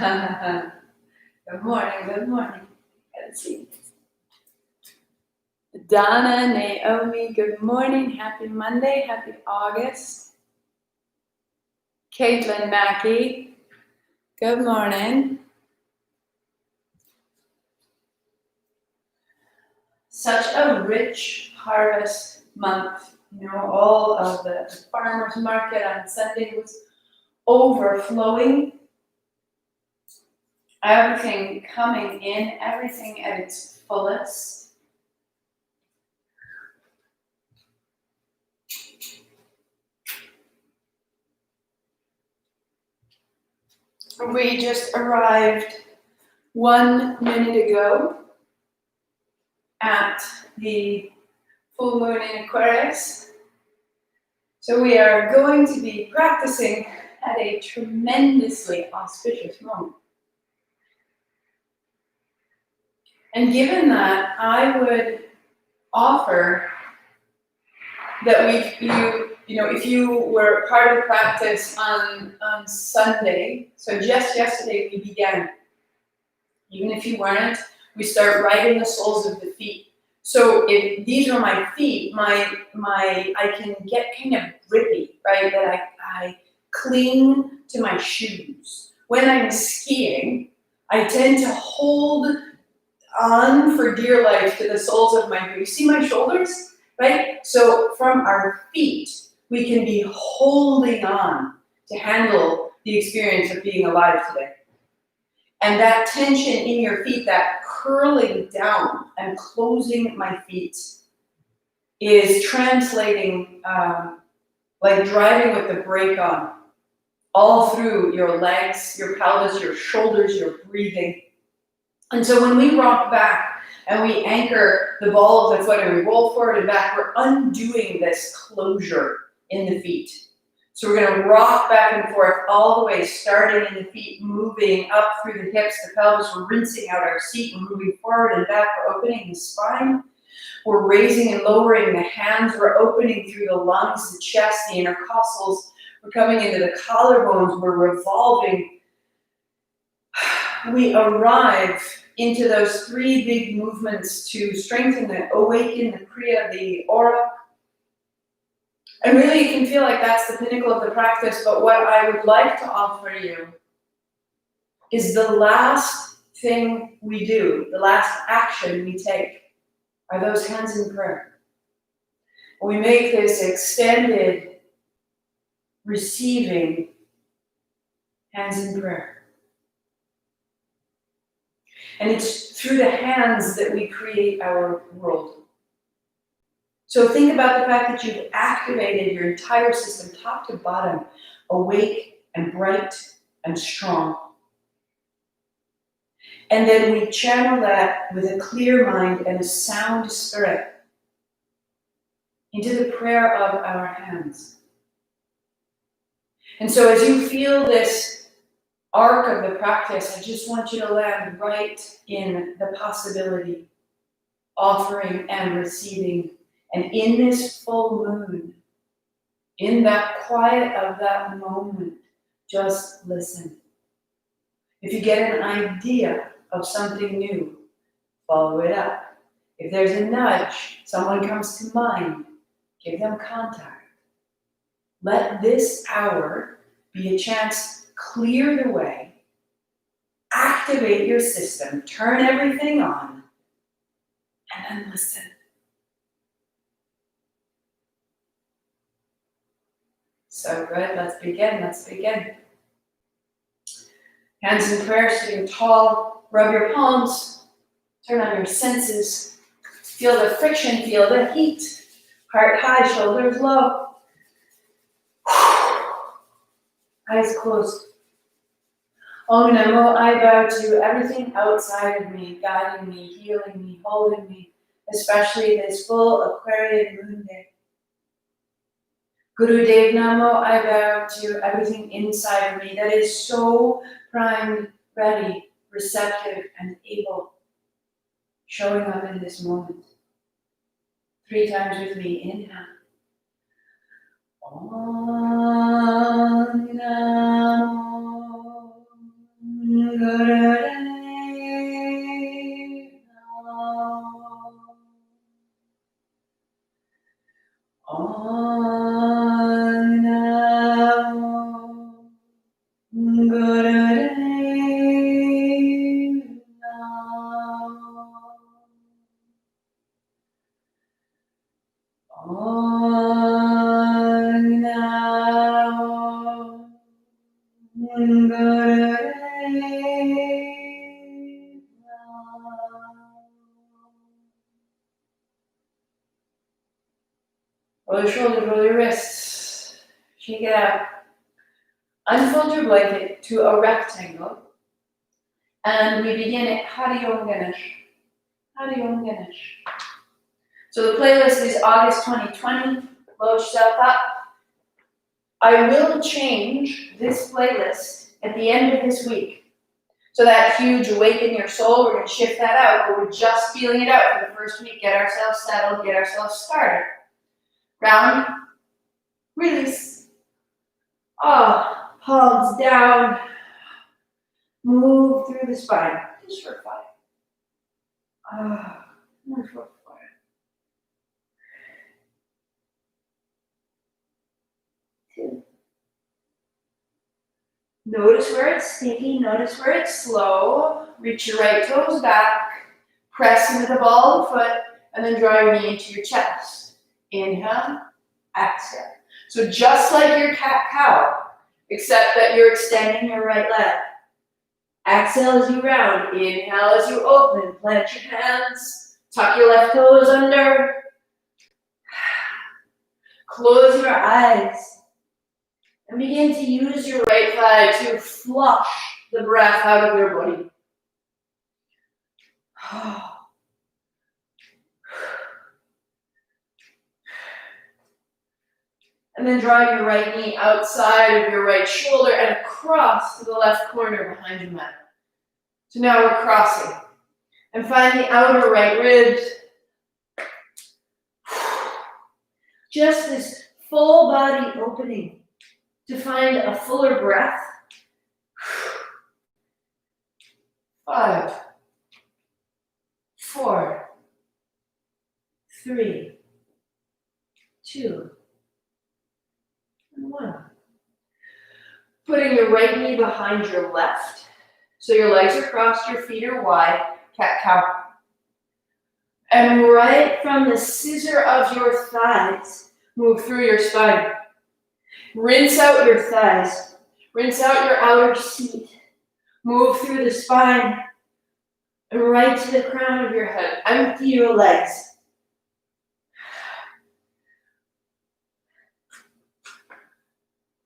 Good morning, good morning. Let's see. Donna, Naomi, good morning. Happy Monday, happy August. Caitlin Mackey, good morning. Such a rich harvest month. You know, all of the farmers market on Sunday was overflowing. Everything coming in, everything at its fullest. We just arrived 1 minute ago at the full moon in Aquarius. So we are going to be practicing at a tremendously auspicious moment. And given that, I would offer that if you were part of the practice on Sunday, so just yesterday we began. Even if you weren't, we start right in the soles of the feet. So if these are my feet, I can get kind of grippy, right? That I cling to my shoes. When I'm skiing, I tend to hold on for dear life to the soles of my feet. You see my shoulders? Right? So from our feet, we can be holding on to handle the experience of being alive today. And that tension in your feet, that curling down and closing my feet, is translating like driving with the brake on, all through your legs, your pelvis, your shoulders, your breathing. And so when we rock back, and we anchor the ball of the foot and we roll forward and back, we're undoing this closure in the feet. So we're going to rock back and forth all the way, starting in the feet, moving up through the hips, the pelvis. We're rinsing out our seat and moving forward and back. We're opening the spine. We're raising and lowering the hands. We're opening through the lungs, the chest, the intercostals. We're coming into the collarbones. We're revolving. We arrive into those three big movements to strengthen the awaken, the kriya, the aura. And really you can feel like that's the pinnacle of the practice, but what I would like to offer you is the last thing we do, the last action we take, are those hands in prayer. We make this extended receiving hands in prayer. And it's through the hands that we create our world. So think about the fact that you've activated your entire system, top to bottom, awake and bright and strong. And then we channel that with a clear mind and a sound spirit into the prayer of our hands. And so as you feel this arc of the practice, I just want you to land right in the possibility, offering and receiving. And in this full moon, in that quiet of that moment, just listen. If you get an idea of something new, follow it up. If there's a nudge, someone comes to mind, give them contact. Let this hour be a chance to clear the way, activate your system, turn everything on, and then listen. So good, let's begin. Hands in prayer, sitting tall, rub your palms, turn on your senses, feel the friction, feel the heat, heart high, shoulders low. Eyes closed. Om Namo, I bow to everything outside of me, guiding me, healing me, holding me, especially this full Aquarian moon day. Guru Dev Namo, I bow to everything inside of me that is so primed, ready, receptive, and able, showing up in this moment. 3 times with me, inhale. Om Namo Roll your shoulders, roll your wrists. Shake it out. Unfold your blanket to a rectangle. And we begin at Hari Om Ganesh. Hari Om Ganesh. So the playlist is August 2020. Load yourself up. I will change this playlist at the end of this week. So that huge awaken your soul, we're going to shift that out. But we're just feeling it out for the first week. Get ourselves settled, get ourselves started. Round, release. Palms down. Move through the spine. Just for 5. Move for 5. Notice where it's sticky, notice where it's slow. Reach your right toes back, press into the ball of the foot, and then draw your knee into your chest. Inhale, exhale. So just like your cat-cow, except that you're extending your right leg. Exhale as you round, inhale as you open, plant your hands, tuck your left toes under. Close your eyes. And begin to use your right thigh to flush the breath out of your body. And then draw your right knee outside of your right shoulder and across to the left corner behind your mat. So now we're crossing. And find the outer right ribs. Just this full body opening. To find a fuller breath. 5, 4, 3, 2, and 1. Putting your right knee behind your left. So your legs are crossed, your feet are wide. Cat-cow. And right from the scissor of your thighs, move through your spine. Rinse out your thighs. Rinse out your outer seat. Move through the spine. And right to the crown of your head. Empty your legs.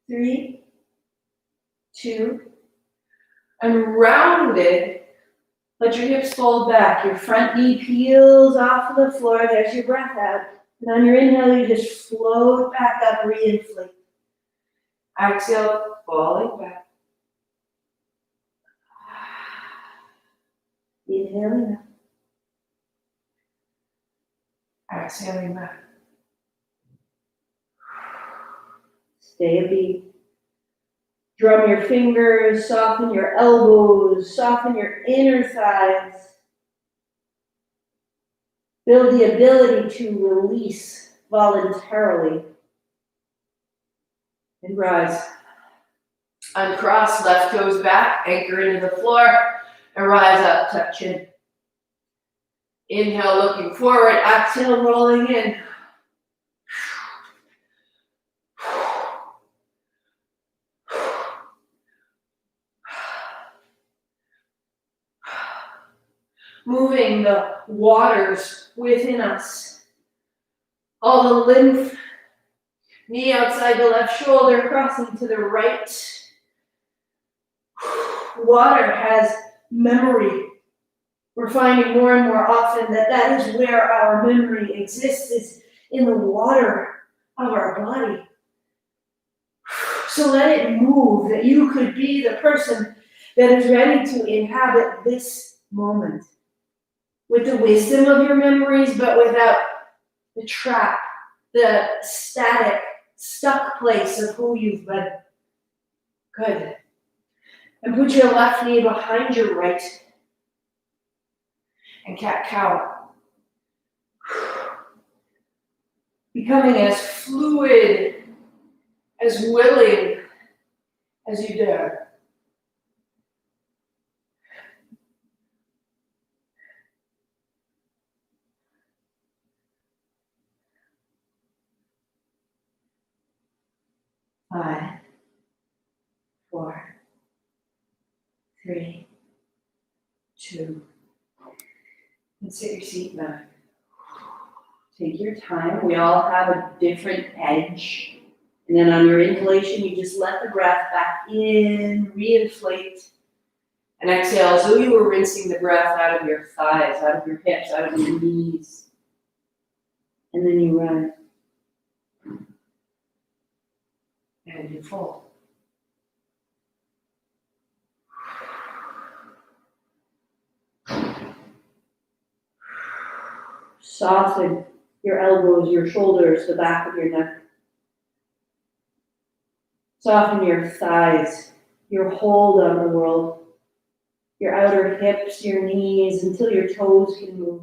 Three, 2, and rounded. Let your hips fold back. Your front knee peels off of the floor. There's your breath out. And on your inhale, you just float back up, reinflate. Exhale, falling back. Inhaling up. Exhaling back. Stay a beat. Drum your fingers, soften your elbows, soften your inner thighs. Build the ability to release voluntarily. And rise. Uncross, left toes back, anchor into the floor, and rise up, tuck chin. Inhale, looking forward, exhale, rolling in. Moving the waters within us. All the lymph. Knee outside the left shoulder, crossing to the right. Water has memory. We're finding more and more often that that is where our memory exists, is in the water of our body. So let it move, that you could be the person that is ready to inhabit this moment. With the wisdom of your memories, but without the trap, the static, stuck place of who you've been. Good. And put your left knee behind your right. And cat-cow. Becoming as fluid, as willing as you dare. Five, 4, 3, 2. And sit your seat back. Take your time. We all have a different edge. And then on your inhalation, you just let the breath back in, reinflate. And exhale as though you were rinsing the breath out of your thighs, out of your hips, out of your knees. And then you rise. And you fold. Soften your elbows, your shoulders, the back of your neck. Soften your thighs, your hold on the world, your outer hips, your knees, until your toes can move.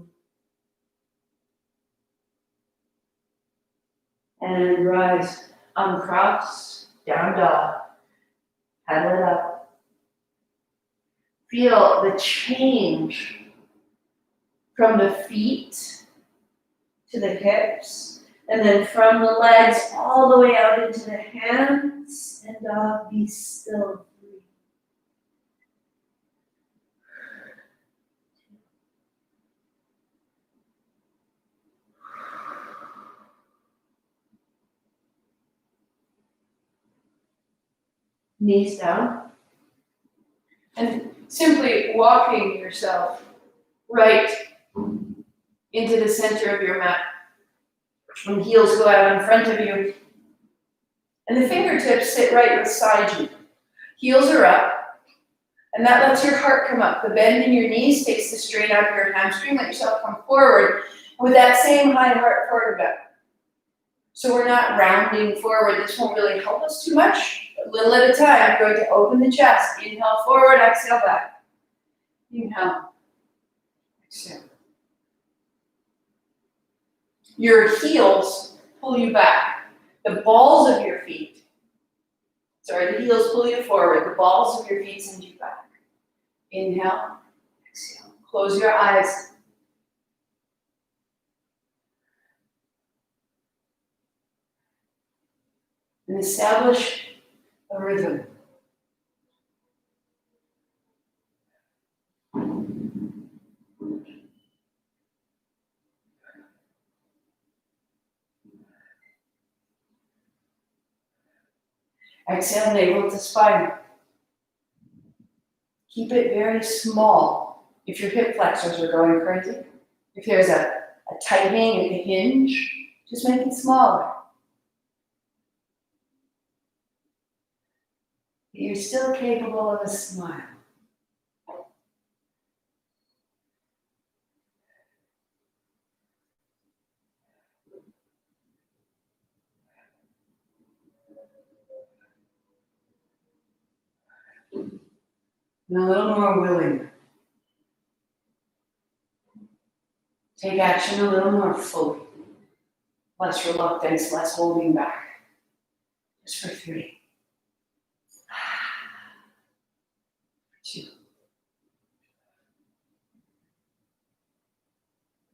And rise. Uncross, down dog. Paddle it up. Feel the change from the feet to the hips, and then from the legs all the way out into the hands, and be still. Knees down. And simply walking yourself right into the center of your mat. And heels go out in front of you. And the fingertips sit right beside you. Heels are up. And that lets your heart come up. The bend in your knees takes the strain out of your hamstring. Let yourself come forward with that same high heart forward bend. So we're not rounding forward. This won't really help us too much. A little at a time. I'm going to open the chest. Inhale forward, exhale back. Inhale. Exhale. Your heels pull you back. The balls of your feet, the heels pull you forward. The balls of your feet send you back. Inhale, exhale. Close your eyes. And establish a rhythm. Exhale, navel to spine. Keep it very small. If your hip flexors are going crazy, if there's a tightening at the hinge, just make it smaller. You're still capable of a smile. And a little more willing. Take action a little more fully. Less reluctance, less holding back. Just for 3. 2.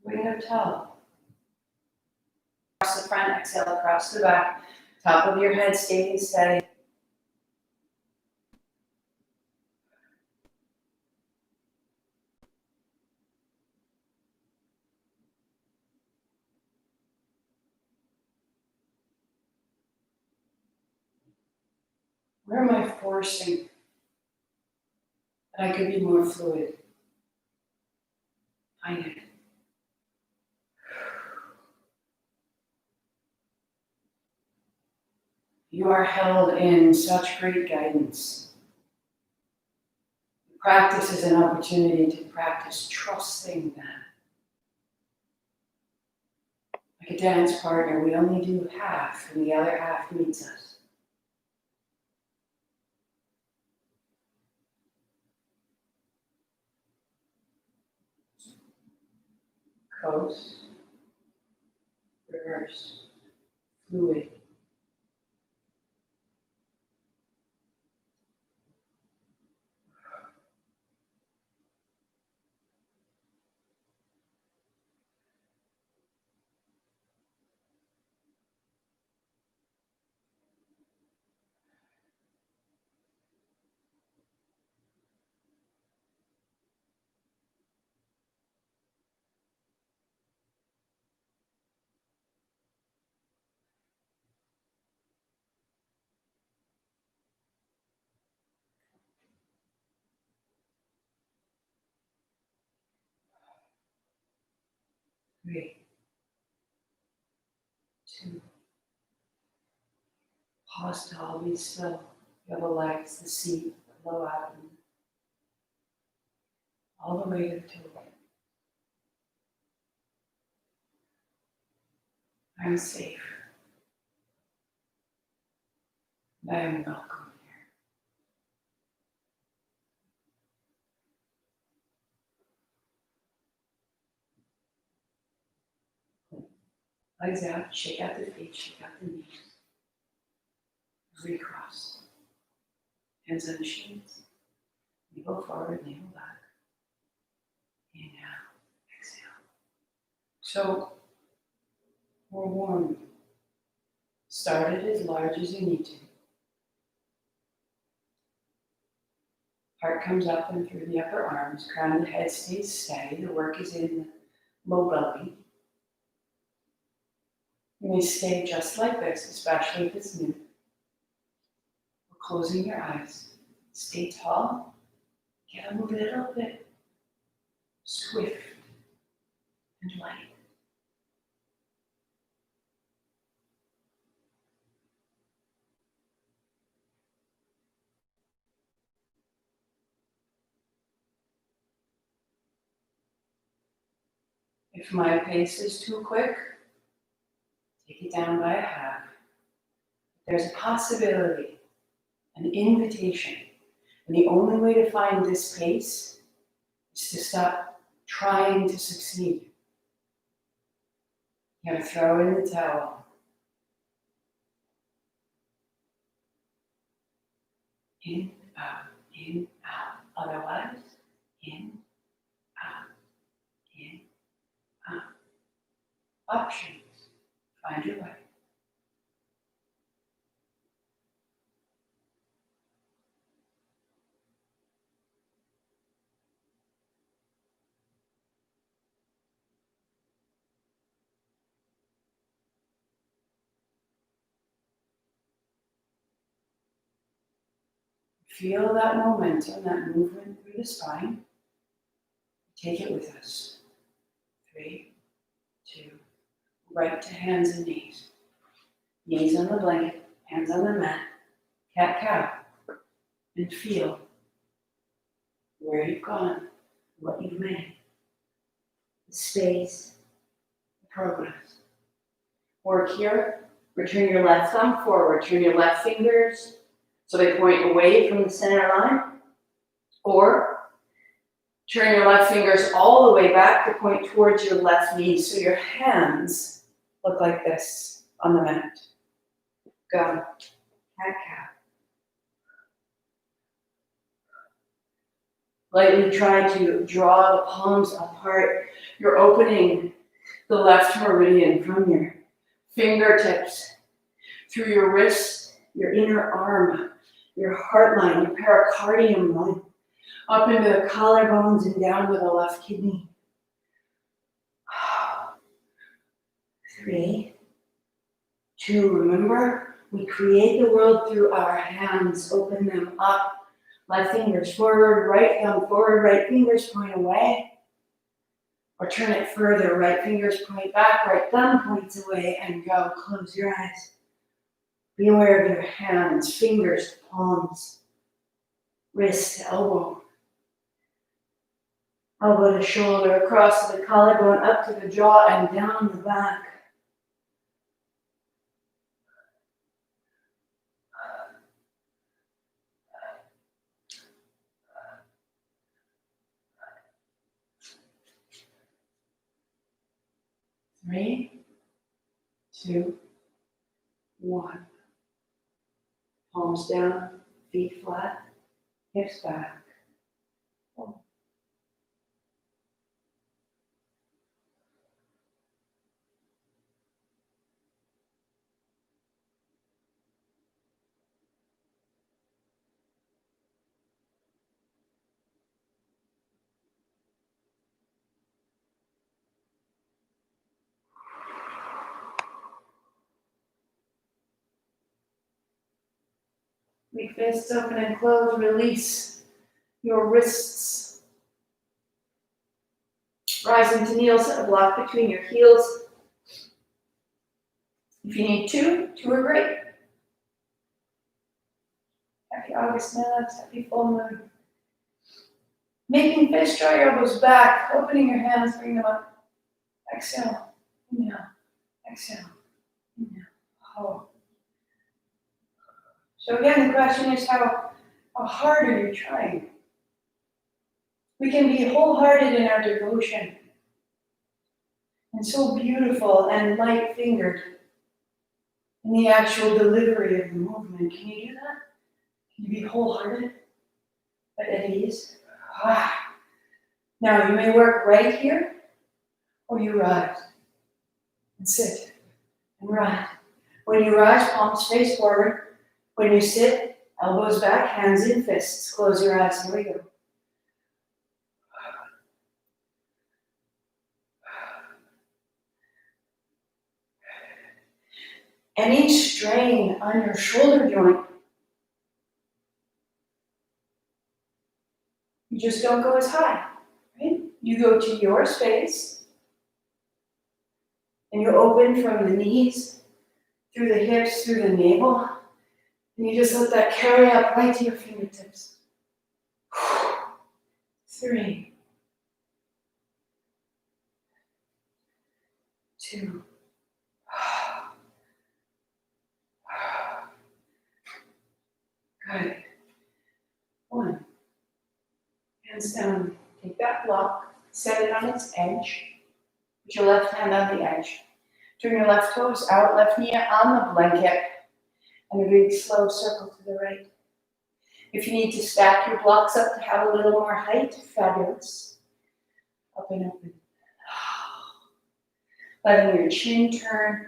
Bring it up tall. Across the front, exhale across the back. Top of your head staying steady. Where am I forcing that I could be more fluid? Find it. You are held in such great guidance. Practice is an opportunity to practice trusting that. Like a dance partner, we only do half, and the other half meets us. coast, reverse, fluid. Three, two, pause to all be still. Feel the legs, the seat, the low abdomen, all the way to the toe. I'm safe. And I am welcome here. Legs out, shake out the feet, shake out the knees. Recross. Hands on the shins. Navel forward, navel back. Inhale, exhale. So, we're warm. Start it as large as you need to. Heart comes up and through the upper arms. Crown of the head stays steady. The work is in the low belly. You may stay just like this, especially if it's new. Closing your eyes. Stay tall. Get a little bit swift and light. If my pace is too quick, take it down by a half. There's a possibility, an invitation, and the only way to find this pace is to stop trying to succeed. You gotta throw in the towel. In, out, in, out. Otherwise, in, out, in, out. Options. Find your way. Feel that momentum, that movement through the spine. Take it with us. 3, 2, right to hands and knees. Knees on the blanket, hands on the mat, cat-cow. And feel where you've gone, what you've made, the space, the progress. Work here, return your left thumb forward, turn your left fingers so they point away from the center line, or turn your left fingers all the way back to point towards your left knee so your hands look like this on the mat. Go. Cat-cow. Lightly try to draw the palms apart. You're opening the left meridian from your fingertips through your wrist, your inner arm, your heart line, your pericardium line, up into the collarbones and down to the left kidney. 3, 2, remember, we create the world through our hands. Open them up. Left fingers forward, right thumb forward, right fingers point away. Or turn it further, right fingers point back, right thumb points away, and go. Close your eyes. Be aware of your hands, fingers, palms, wrist to elbow. Elbow to shoulder, across to the collarbone, up to the jaw, and down the back. 3, 2, 1. Palms down, feet flat, hips back. Big fists open and close. Release your wrists. Rising to kneel, set a block between your heels. If you need two are great. Happy August nuts, happy full moon. Making fish, draw your elbows back, opening your hands, bring them up. Exhale, inhale, exhale, inhale. Oh. So again, the question is how hard are you trying? We can be wholehearted in our devotion and so beautiful and light-fingered in the actual delivery of the movement. Can you do that? Can you be wholehearted but at ease? Now you may work right here, or you rise and sit and rise. When you rise, palms face forward. When you sit, elbows back, hands in fists. Close your eyes. Here we go. Any strain on your shoulder joint, you just don't go as high, right? You go to your space, and you open from the knees, through the hips, through the navel, and you just let that carry up right to your fingertips. 3, 2, good. 1. Hands down. Take that block, set it on its edge. Put your left hand on the edge. Turn your left toes out, left knee on the blanket, and a big slow circle to the right. If you need to stack your blocks up to have a little more height, fabulous. Up and open. Letting your chin turn.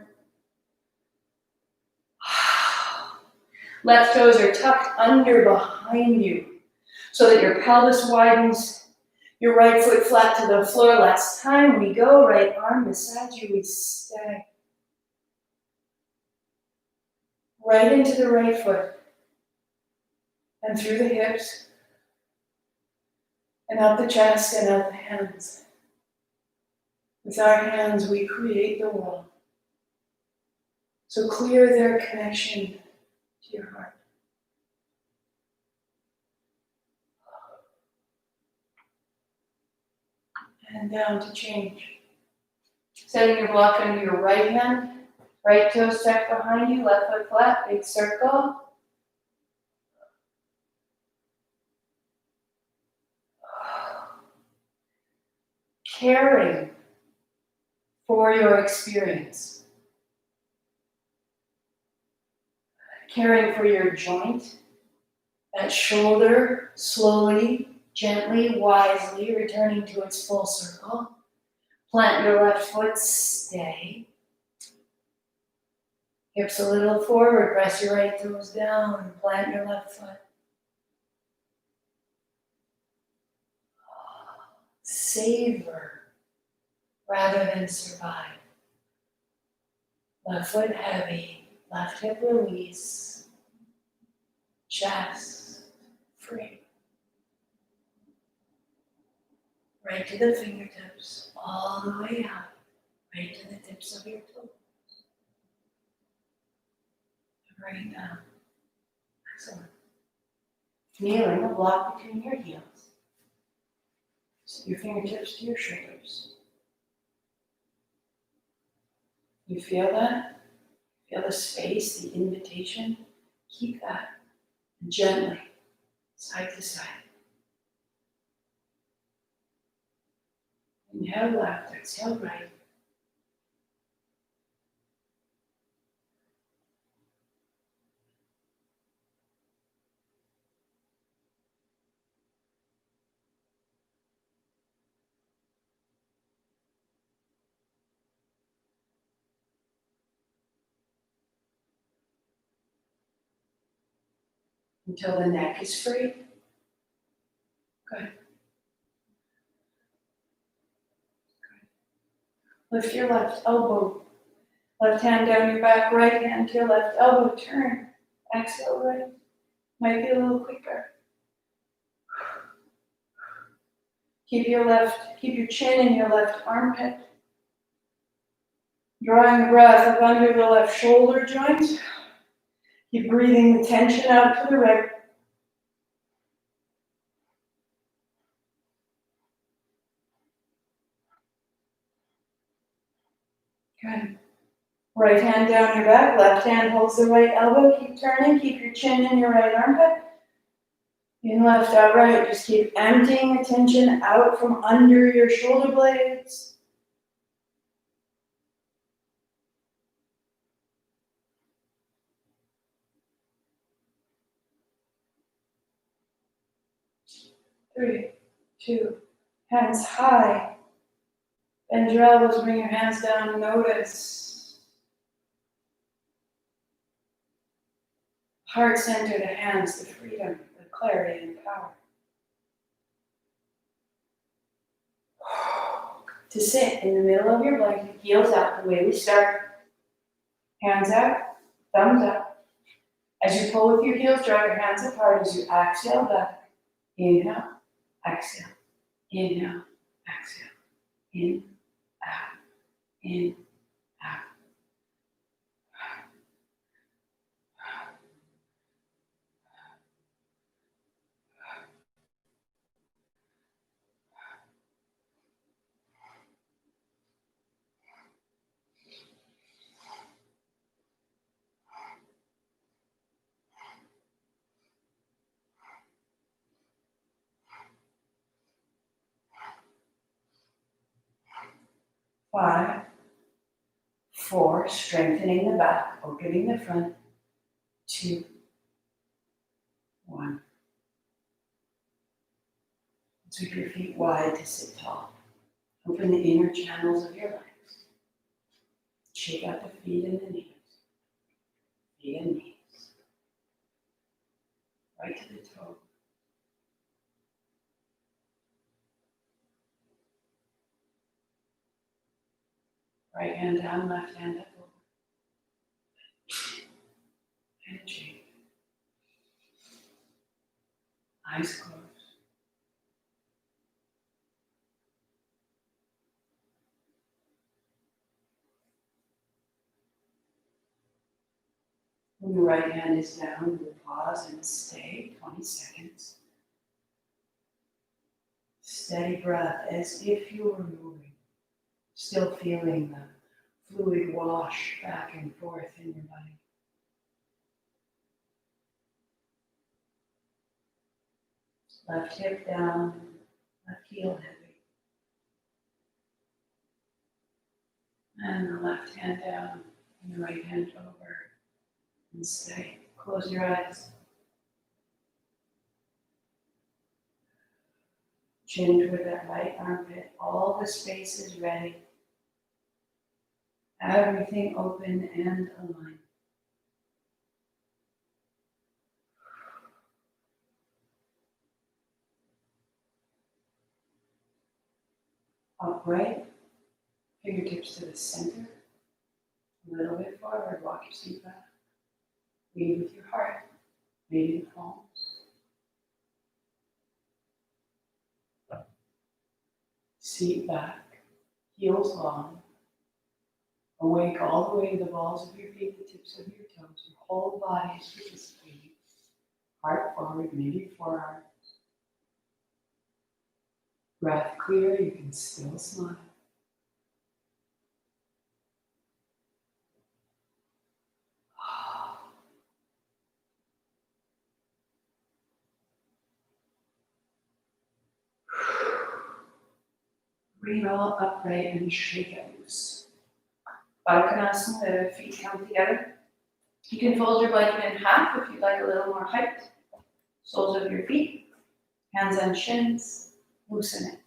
Left toes are tucked under behind you so that your pelvis widens. Your right foot flat to the floor. Last time we go, right arm beside you, we stay. Right into the right foot. And through the hips. And out the chest and out the hands. With our hands, we create the world. So clear their connection to your heart. And down to change. Setting your block under your right hand. Right toe stacked behind you, left foot flat, big circle. Caring for your experience. Caring for your joint. That shoulder, slowly, gently, wisely, returning to its full circle. Plant your left foot, stay. Hips a little forward, press your right toes down, plant your left foot. Savor rather than survive. Left foot heavy, left hip release, chest free. Right to the fingertips, all the way up, right to the tips of your toes. Bring it down. Excellent. Kneeling, a block between your heels. Set your fingertips to your shoulders. You feel that? Feel the space, the invitation? Keep that. And gently, side to side. Inhale left, exhale right. until the neck is free. Good. Lift your left elbow. Left hand down your back, right hand to your left elbow. Turn. Exhale right. Might be a little quicker. Keep your chin in your left armpit. Drawing the breath up under the left shoulder joint. Keep breathing the tension out to the right. Good. Right hand down your back, left hand holds the right elbow. Keep turning, keep your chin in your right armpit. In left, out right, just keep emptying the tension out from under your shoulder blades. Three, two, hands high. Bend your elbows, bring your hands down, notice. Heart center, the hands, the freedom, the clarity and power. To sit in the middle of your blanket, heels out the way we start. Hands out, thumbs up. As you pull with your heels, draw your hands apart as you exhale back. Inhale, exhale, inhale, exhale, in, out, in, out. Five, four, strengthening the back, opening the front. 2, 1. Sweep your feet wide to sit tall. Open the inner channels of your legs. Shake out the feet and the knees. Feet and knees. Right to the toe. Right hand down, left hand up over. And shake. Eyes closed. When the right hand is down, we'll pause and stay 20 seconds. Steady breath as if you were moving, still feeling the fluid wash back and forth in your body. Left hip down, left heel heavy. And the left hand down and the right hand over. And stay. Close your eyes. Chin toward that right armpit. All the space is ready. Everything open and aligned. Upright. Fingertips to the center. A little bit forward. Walk your seat back. Lead with your heart. Lead in the palms. Seat back. Heels long. Awake all the way to the balls of your feet, the tips of your toes. Your whole body is participating. Heart forward, maybe forearms. Breath clear, you can still smile. Bring it all upright and shake it loose. Baddha, the feet come together. You can fold your blanket in half if you'd like a little more height. Soles of your feet, hands on shins, loosen it.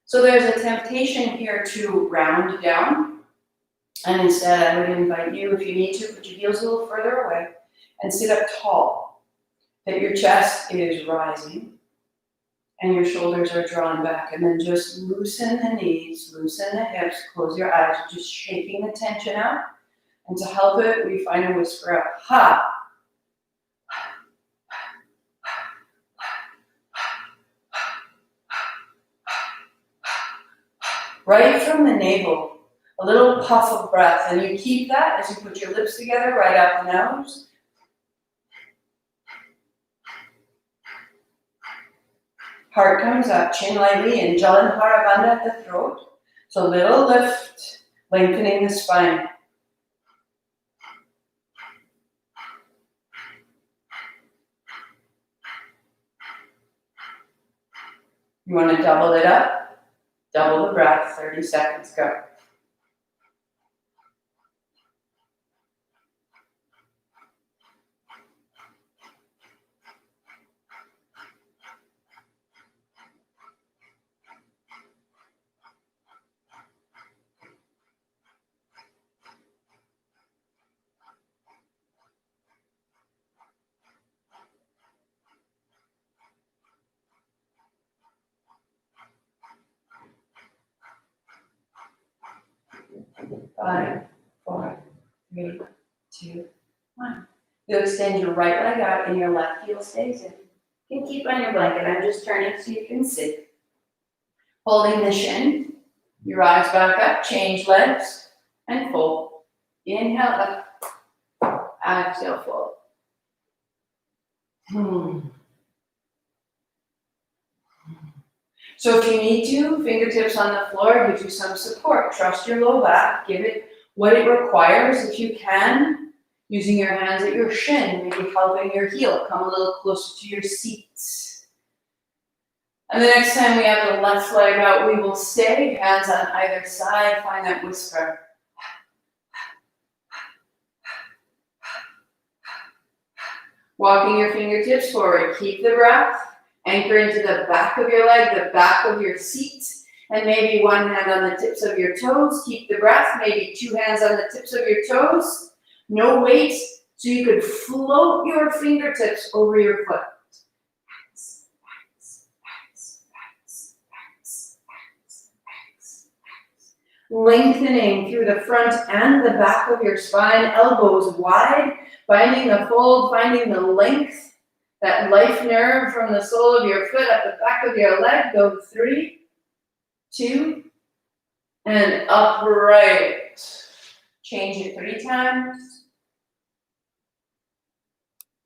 So there's a temptation here to round down. And instead, I would invite you, if you need to, put your heels a little further away and sit up tall. that your chest is rising and your shoulders are drawn back. And then just loosen the knees, loosen the hips, close your eyes, just shaking the tension out. And to help it, we find a whisper out, ha. Right from the navel, a little puff of breath. And you keep that as you put your lips together right out the nose. Heart comes up, chin lightly, and Jalan Harabandha at the throat. So little lift, lengthening the spine. You want to double it up? Double the breath, 30 seconds, go. Five, four, three, two, one. You extend your right leg out and your left heel stays in. You can keep on your blanket. I'm just turning so you can sit. Holding the shin, you rise back up, change legs, and fold. Inhale up, exhale, fold. So if you need to, fingertips on the floor gives you some support. Trust your low back, give it what it requires. If you can, using your hands at your shin, maybe helping your heel come a little closer to your seat. And the next time we have the left leg out, we will stay, hands on either side, find that whisper. Walking your fingertips forward, keep the breath, anchor into the back of your leg, the back of your seat, and maybe one hand on the tips of your toes. Keep the breath, maybe two hands on the tips of your toes. No weight, so you could float your fingertips over your foot. Lengthening through the front and the back of your spine, elbows wide, finding the fold, finding the length, that life nerve from the sole of your foot up the back of your leg. Go 3, 2, and upright. Change it 3 times.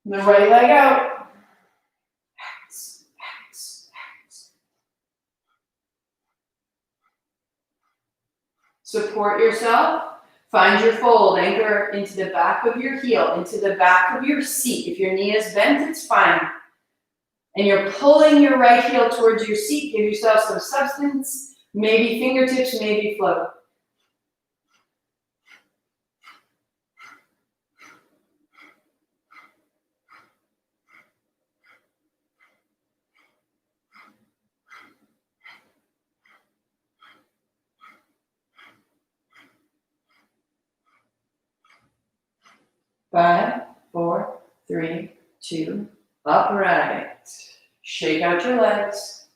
The right leg out. Support yourself. Find your fold. Anchor into the back of your heel, into the back of your seat. If your knee is bent, it's fine. And you're pulling your right heel towards your seat. Give yourself some substance. Maybe fingertips, maybe float. Five, 4, 3, 2, upright. Shake out your legs.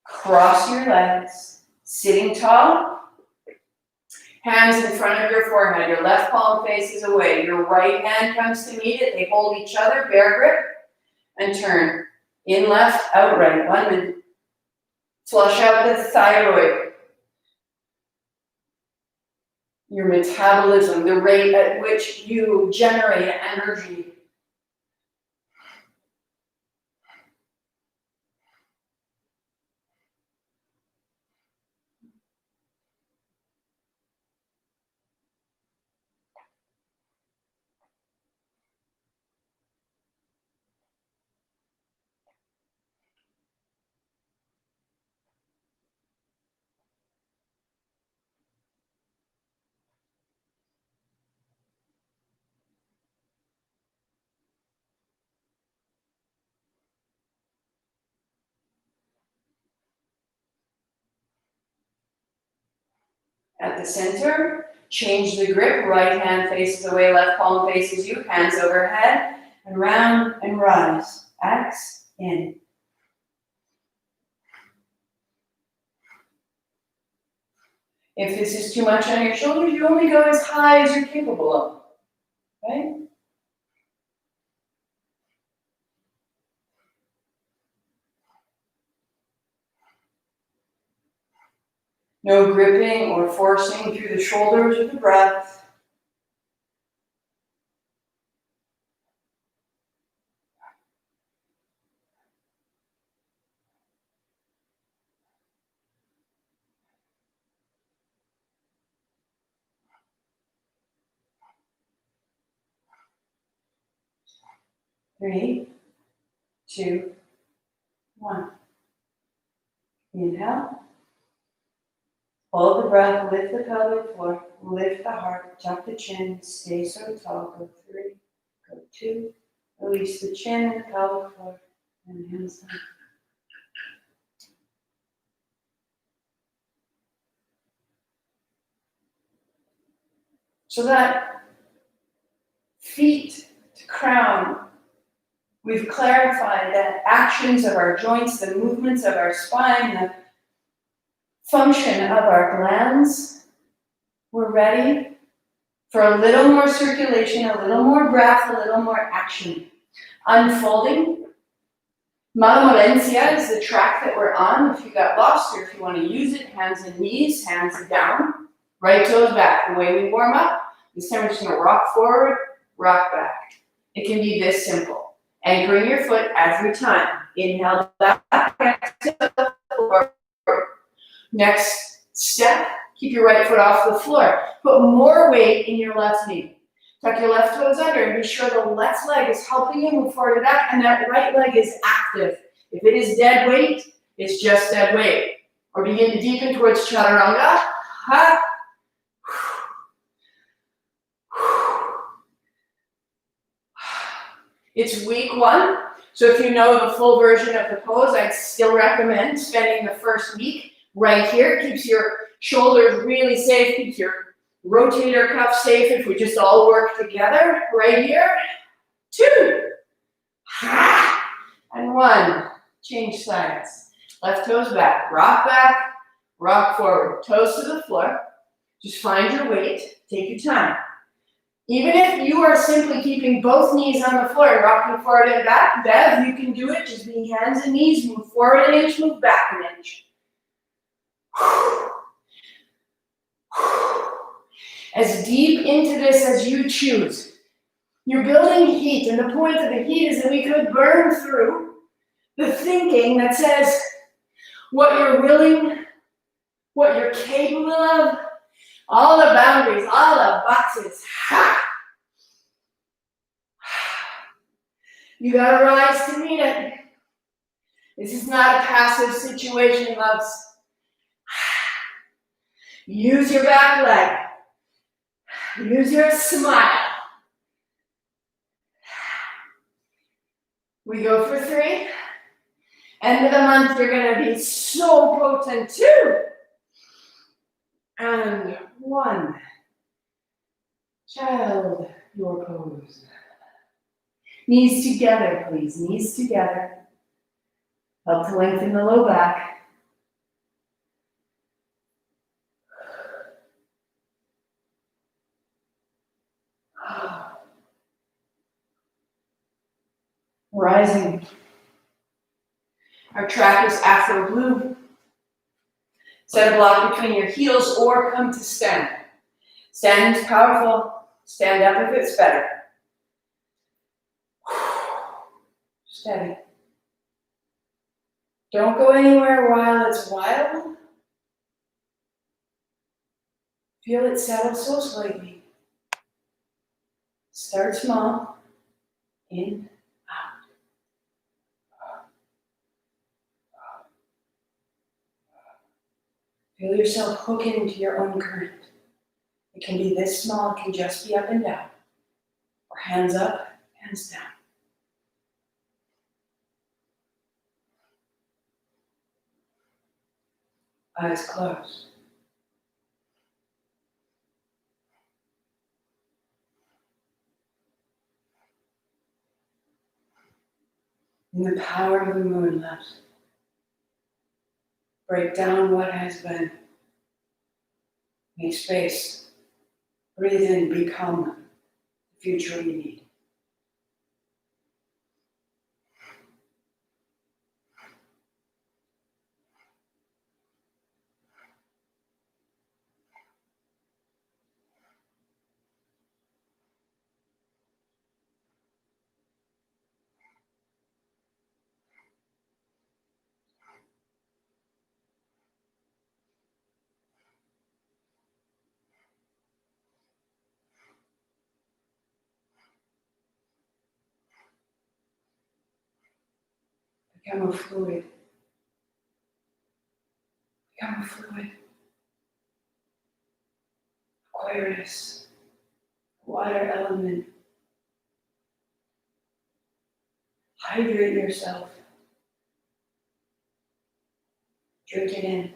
Cross your legs. Sitting tall. Hands in front of your forehead. Your left palm faces away. Your right hand comes to meet it. They hold each other, bear grip, and turn. In left, out right. 1 minute. Flush out the thyroid. Your metabolism, the rate at which you generate energy. At the center, change the grip. Right hand faces away, left palm faces you, hands overhead. and round and rise. X, in. If this is too much on your shoulders, you only go as high as you're capable of, right? No gripping or forcing through the shoulders of the breath. 3, 2, 1. Inhale. Hold the breath, lift the pelvic floor, lift the heart, tuck the chin, stay so tall. Go 3, go 2. Release the chin and the pelvic floor, and hands down. So that feet to crown, we've clarified that actions of our joints, the movements of our spine, the function of our glands, we're ready for a little more circulation, a little more breath, a little more action. Unfolding. Malamorencia is the track that we're on. If you got lost or if you want to use it, hands and knees, hands down, right toes back. The way we warm up, this time we're just going to rock forward, rock back. It can be this simple. Anchoring your foot every time. Inhale back, exhale forward. Next step, keep your right foot off the floor. Put more weight in your left knee. Tuck your left toes under and be sure the left leg is helping you move forward and back, and that right leg is active. If it is dead weight, it's just dead weight. Or begin to deepen towards chaturanga. Ha. It's week 1, so if you know the full version of the pose, I'd still recommend spending the first week right here. It keeps your shoulders really safe, keeps your rotator cuff safe if we just all work together. Right here. 2. And 1. Change sides. Left toes back, rock forward. Toes to the floor. Just find your weight. Take your time. Even if you are simply keeping both knees on the floor and rocking forward and back, Bev, you can do it. Just being hands and knees, move forward an inch, move back an inch. As deep into this as you choose. You're building heat, and the point of the heat is that we could burn through the thinking that says what you're willing, what you're capable of, all the boundaries, all the boxes. You gotta rise to meet it. This is not a passive situation, loves. Use your back leg. Use your smile. We go for 3. End of the month, you're gonna be so potent. 2. And 1. Child, your pose. Knees together, please. Knees together. Help to lengthen the low back. Rising. Our track is Afro Blue. Set a block between your heels or come to stand. Stand is powerful. Stand up if it's better. Steady. Don't go anywhere while it's wild. Feel it settle so slightly. Start small. In, out. Feel yourself hook into your own current. It can be this small, it can just be up and down. Or hands up, hands down. Eyes closed. in the power of the moon, let break down what has been. Make space. Breathe in, become the future we need. Become a fluid. Become a fluid. Aquarius, water element. Hydrate yourself. Drink it in.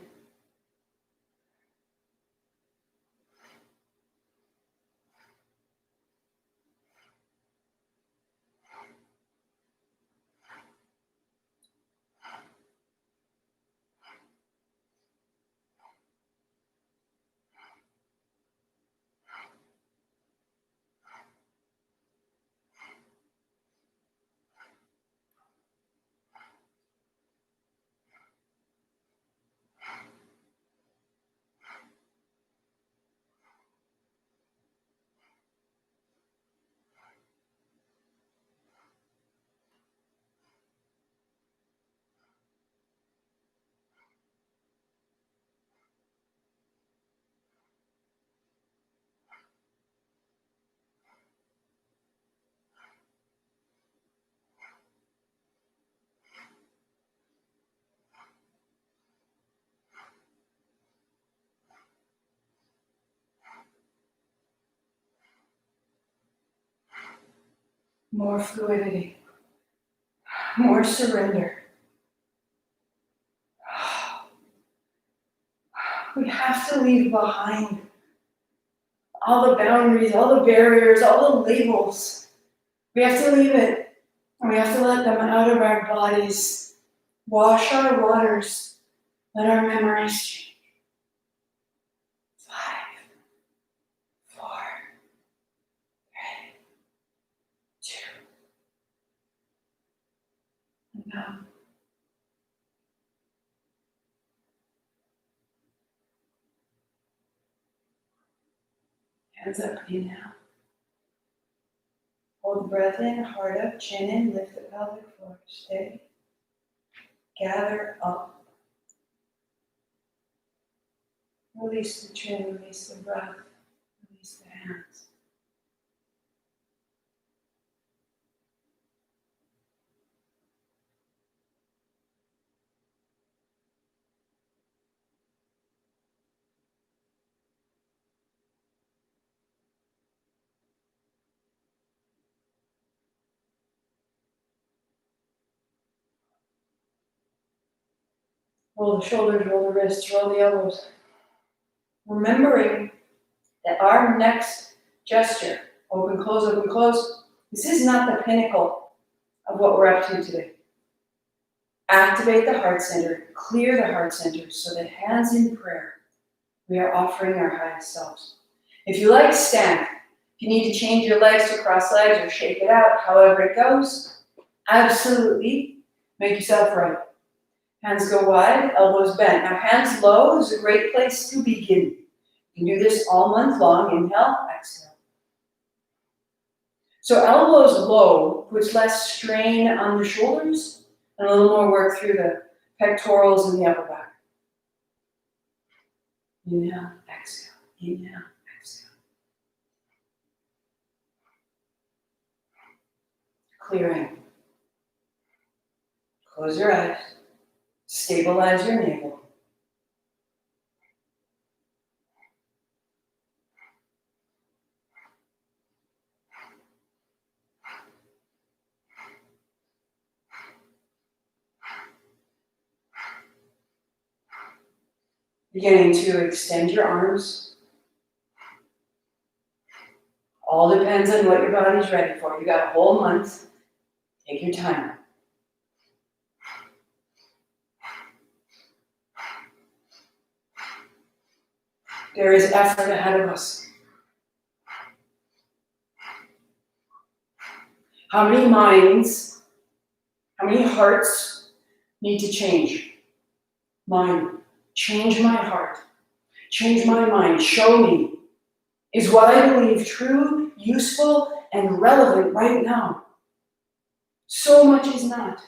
More fluidity. More surrender. We have to leave behind all the boundaries, all the barriers, all the labels. We have to leave it. And we have to let them out of our bodies. Wash our waters. Let our memories change. 5, 4, 3, 2. And now. Hands up, inhale. Hold the breath in, heart up, chin in, lift the pelvic floor. Stay. Gather up. Release the chin, release the breath, release the hands. Roll the shoulders, roll the wrists, roll the elbows. Remembering that our next gesture, open, close, this is not the pinnacle of what we're up to today. Activate the heart center, clear the heart center, so that hands in prayer, we are offering our highest selves. If you like, stand. If you need to change your legs to cross legs or shake it out, however it goes, absolutely make yourself right. Hands go wide, elbows bent. Now hands low is a great place to begin. You can do this all month long. Inhale, exhale. So elbows low puts less strain on the shoulders and a little more work through the pectorals and the upper back. Inhale, exhale. Inhale, exhale. Clearing. Close your eyes. Stabilize your navel. Beginning to extend your arms. All depends on what your body's ready for. You got a whole month. Take your time. there is effort ahead of us. How many minds, how many hearts need to change? Mine. Change my heart. Change my mind. Show me. Is what I believe true, useful, and relevant right now? So much is not.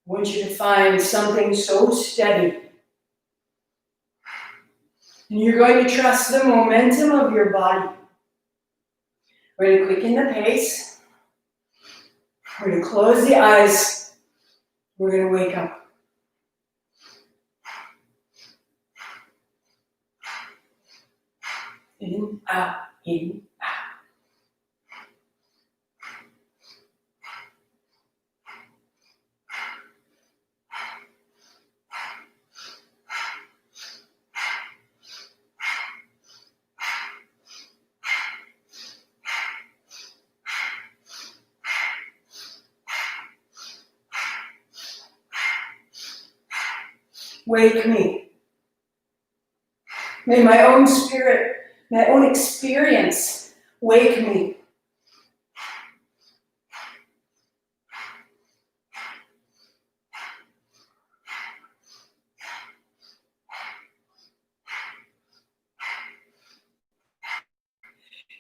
I want you to find something so steady. And you're going to trust the momentum of your body. We're going to quicken the pace. We're going to close the eyes. We're going to wake up. In, out, in, out. Wake me. May my own spirit, my own experience wake me.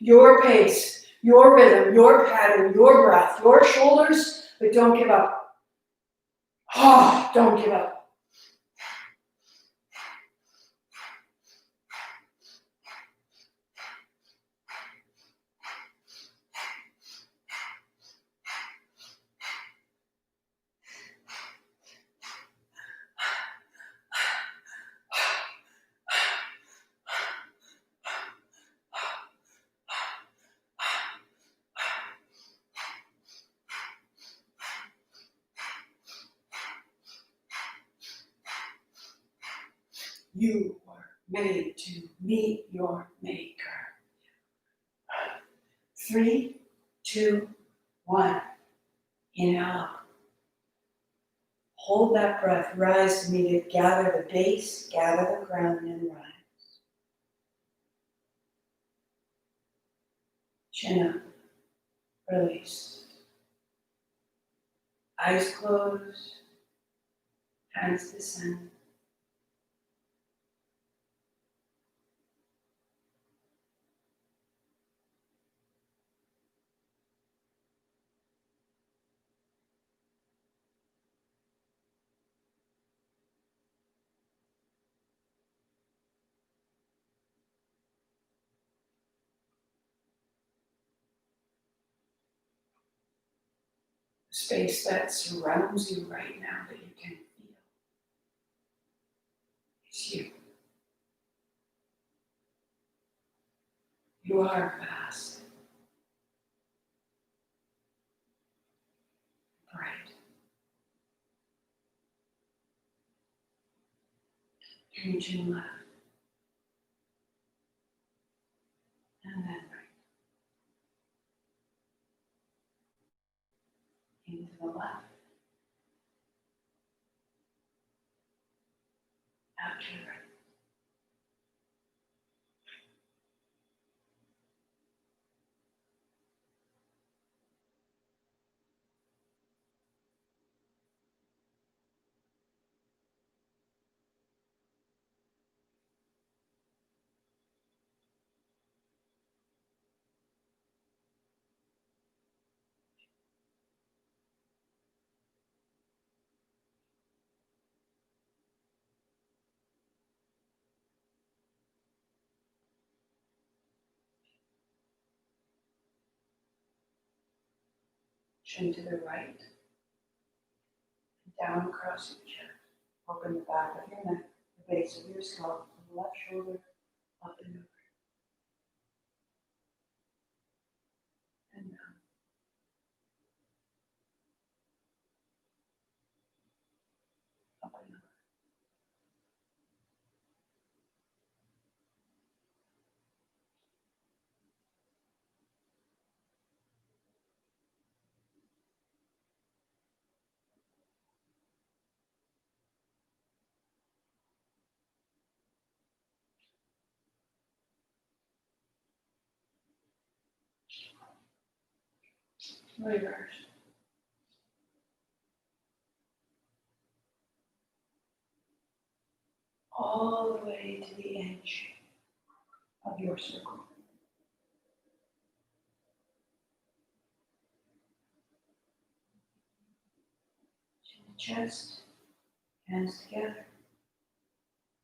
Your pace, your rhythm, your pattern, your breath, your shoulders, but don't give up. Oh, don't give up. You were made to meet your maker. 3, 2, 1. Inhale up. Hold that breath. Rise to meet it. Gather the base, gather the crown, and rise. Chin up. Release. Eyes closed. Hands descend. Space that surrounds you right now that you can feel. It's you. You are vast, bright. Reaching left. And then right. Into the left. Out to the right. Chin to the right. Down across your chest. Open the back of your neck, the base of your skull, from the left shoulder, up and over. And down. Up and over. reverse. All the way to the edge of your circle. Chin to chest, hands together.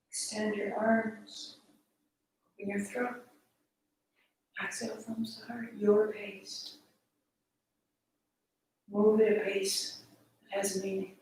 Extend your arms, open your throat. Exhale, thumbs to heart, your pace. Move at a pace that has meaning.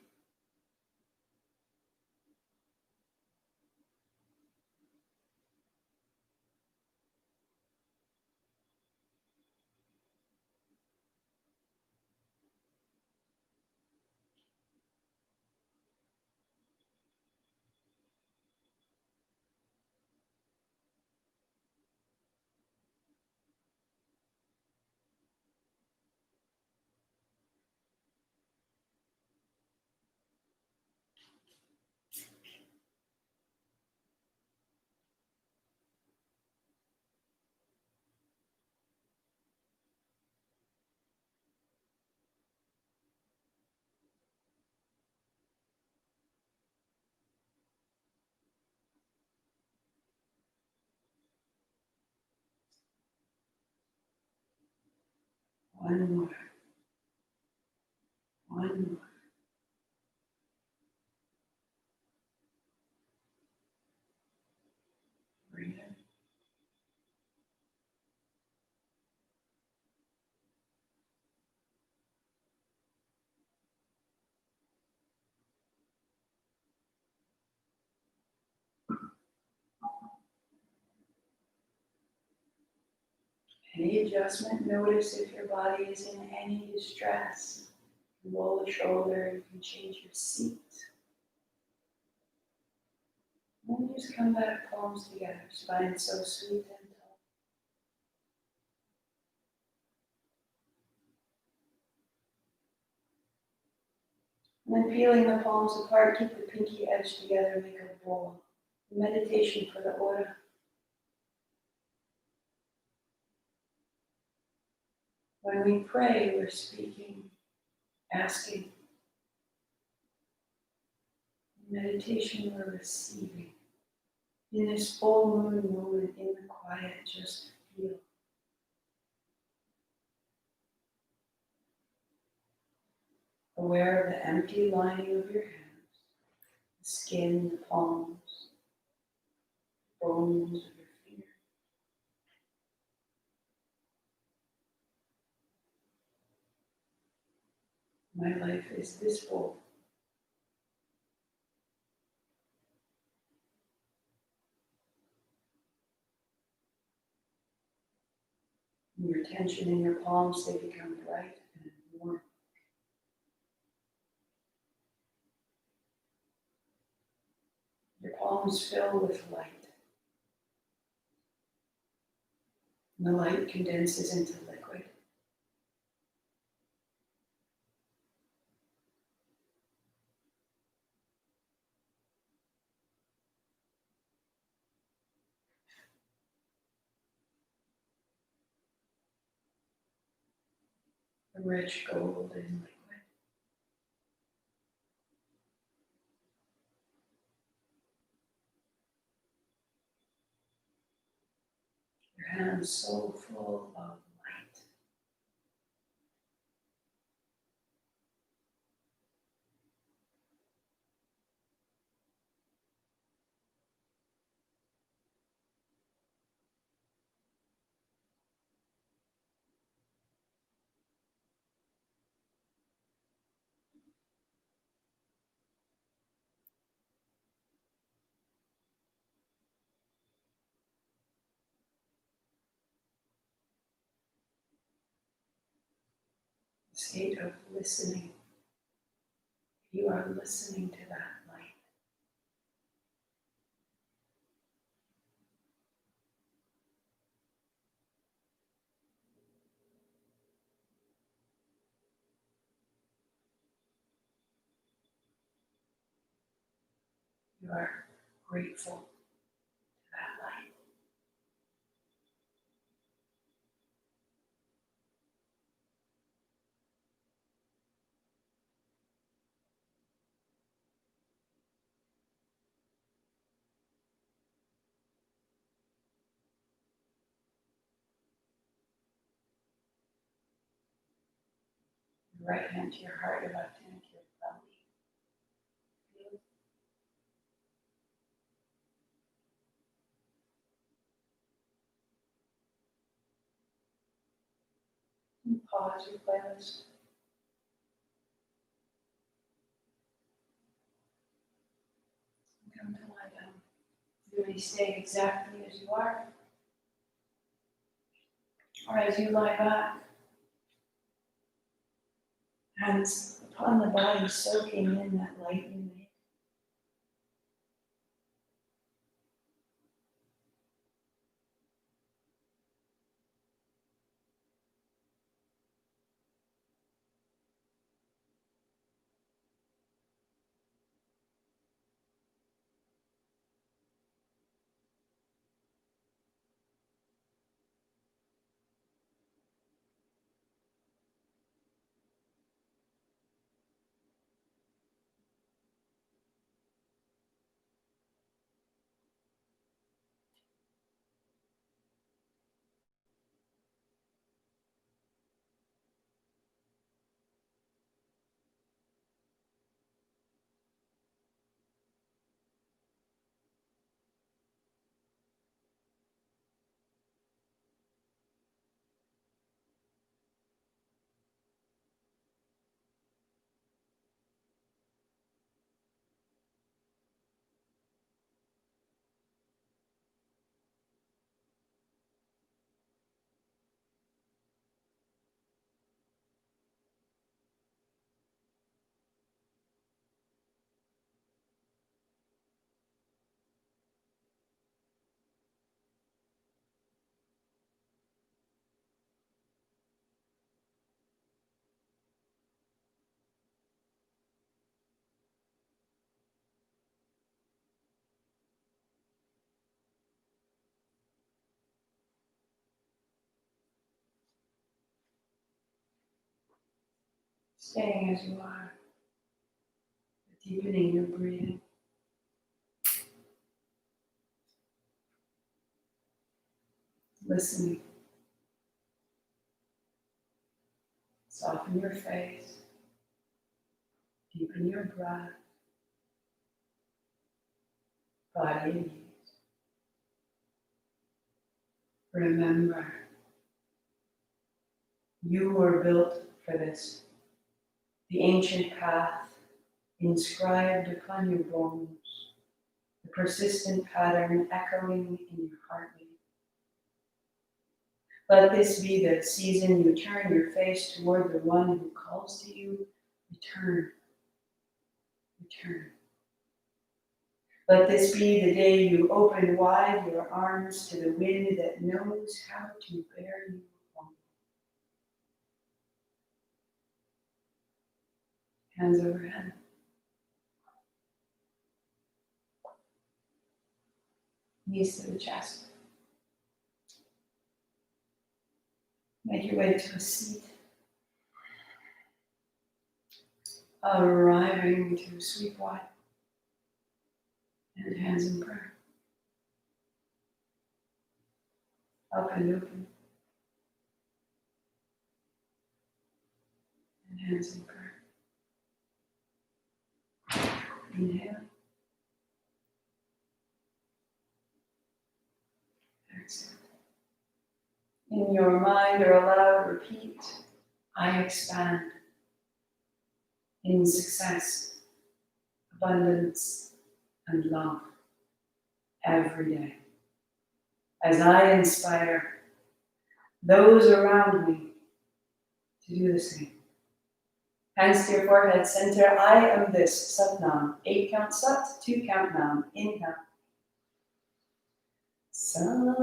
One more. One more. Breathe in. Any adjustment, notice if your body is in any distress. You can roll the shoulder, you can change your seat. And then just come back, palms together, spine so sweet and tall. And then peeling the palms apart, keep the pinky edge together, make a bowl. Meditation for the aura. When we pray, we're speaking, asking. In meditation, we're receiving. In this full moon moment, in the quiet, just feel. Aware of the empty lining of your hands, the skin, the palms, bones of your fingers. My life is this bowl. Your tension in your palms, they become bright and warm. Your palms fill with light. And the light condenses into liquid. A rich golden liquid. Your hands so full of light. A state of listening. You are listening to that light. You are grateful to that light. Your right hand to your heart, your left hand to your belly. Feel it. And pause your playlist. Come to lie down. Really stay exactly as you are. Or as you lie back, hands upon the body, soaking in that light you made. Staying as you are, deepening your breathing. Listening. Soften your face. Deepen your breath. Body at ease. Remember, you were built for this. The ancient path inscribed upon your bones, the persistent pattern echoing in your heartbeat. Let this be the season you turn your face toward the one who calls to you. Return. Return. Let this be the day you open wide your arms to the wind that knows how to bear you home. Hands overhead. Knees to the chest. Make your way to a seat. Arriving to sweep wide. And hands in prayer. Up and open. And hands in prayer. Inhale. Exhale. In your mind or aloud, repeat, I expand in success, abundance, and love every day. As I inspire those around me to do the same. Hands to your forehead center. I am this. Satnam. 8 count Sat, 2 count Nam. Inhale. Satnam.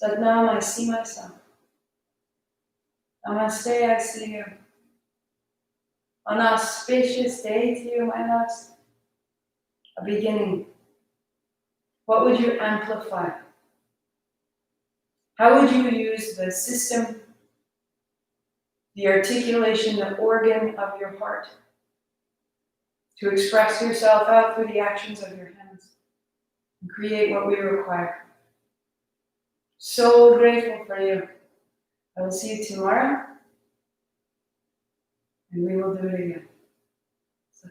Satnam, I see myself. Namaste, I see you. An auspicious day to you, my loves. A beginning. What would you amplify? How would you use the system, the articulation, the organ of your heart to express yourself out through the actions of your hands? and create what we require. So grateful for you. I will see you tomorrow, and we will do it again. So,